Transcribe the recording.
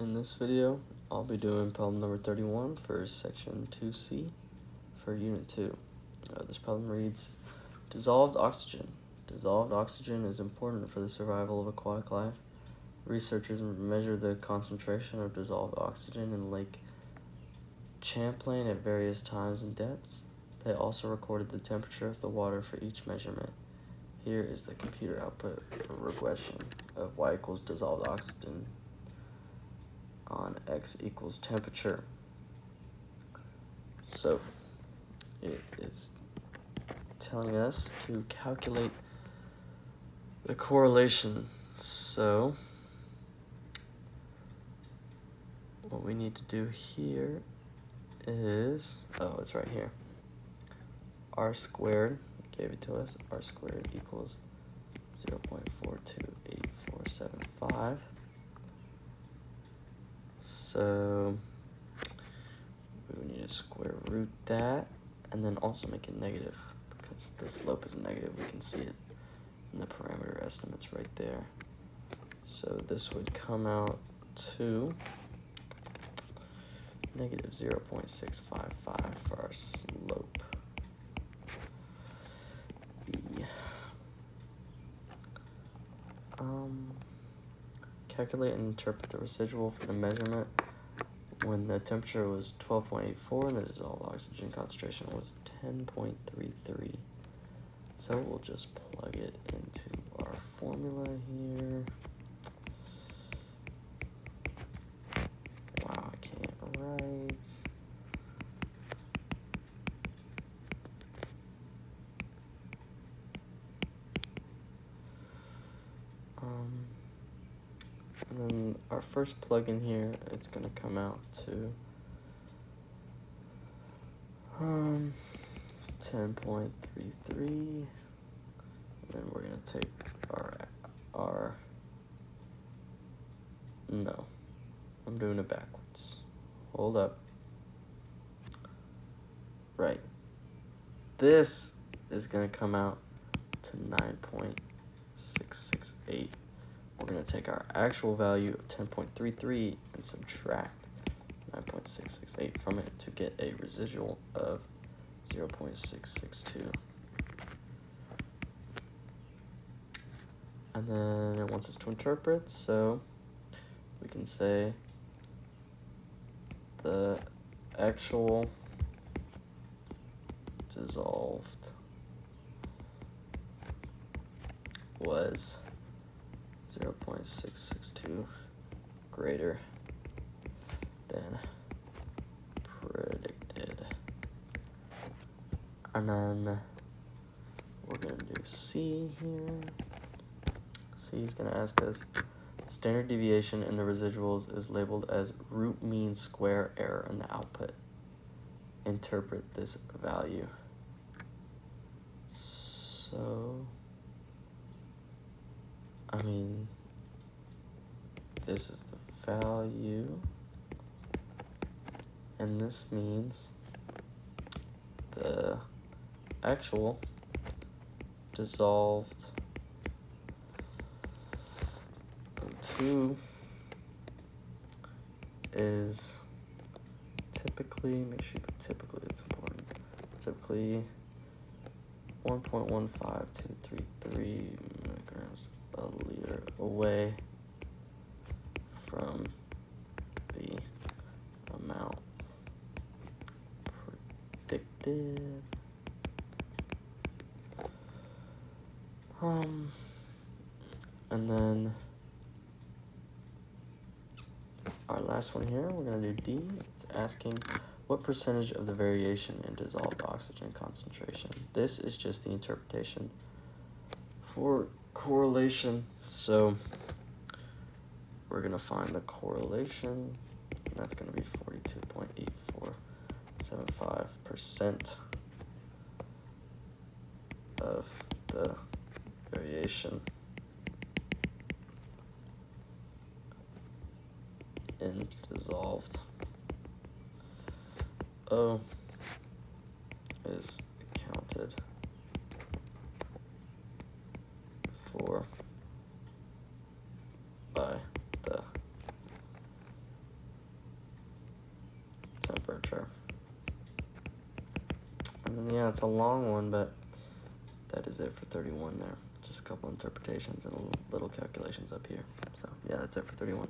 In this video, I'll be doing problem number 31 for section 2C for unit 2. This problem reads, dissolved oxygen. Dissolved oxygen is important for the survival of aquatic life. Researchers measured the concentration of dissolved oxygen in Lake Champlain at various times and depths. They also recorded the temperature of the water for each measurement. Here is the computer output for regression of y equals dissolved oxygen on x equals temperature. So it is telling us to calculate the correlation. So what we need to do here is, it's right here. R squared gave it to us. R squared equals 0.428475. So we need to square root that and then also make it negative because the slope is negative. We can see it in the parameter estimates right there. So this would come out to negative 0.655 for our slope. Calculate and interpret the residual for the measurement when the temperature was 12.84 and the dissolved oxygen concentration was 10.33. So we'll just plug it into our formula here. Wow, I can't write. And then our first plug in here, it's gonna come out to 10.33, and then we're gonna take no, I'm doing it backwards. Hold up. Right. This is gonna come out to 9.668. We're going to take our actual value of 10.33 and subtract 9.668 from it to get a residual of 0.662. And then it wants us to interpret, so we can say the actual dissolved was 0.662 greater than predicted. And then we're going to do C here. C is going to ask us, standard deviation in the residuals is labeled as root mean square error in the output. Interpret this value. So this is the value, and this means the actual dissolved O2 is typically, make sure you put typically, it's important, typically 1.15233 milligrams a liter away from the amount predicted. And then our last one here, we're going to do D. It's asking what percentage of the variation in dissolved oxygen concentration. This is just the interpretation for correlation. So we're going to find correlation, and that's going to be 42.8475% of the variation in dissolved O is accounted for by the temperature. And then, yeah, it's a long one, but that is it for 31 there. Just a couple interpretations and little calculations up here. So, yeah, that's it for 31.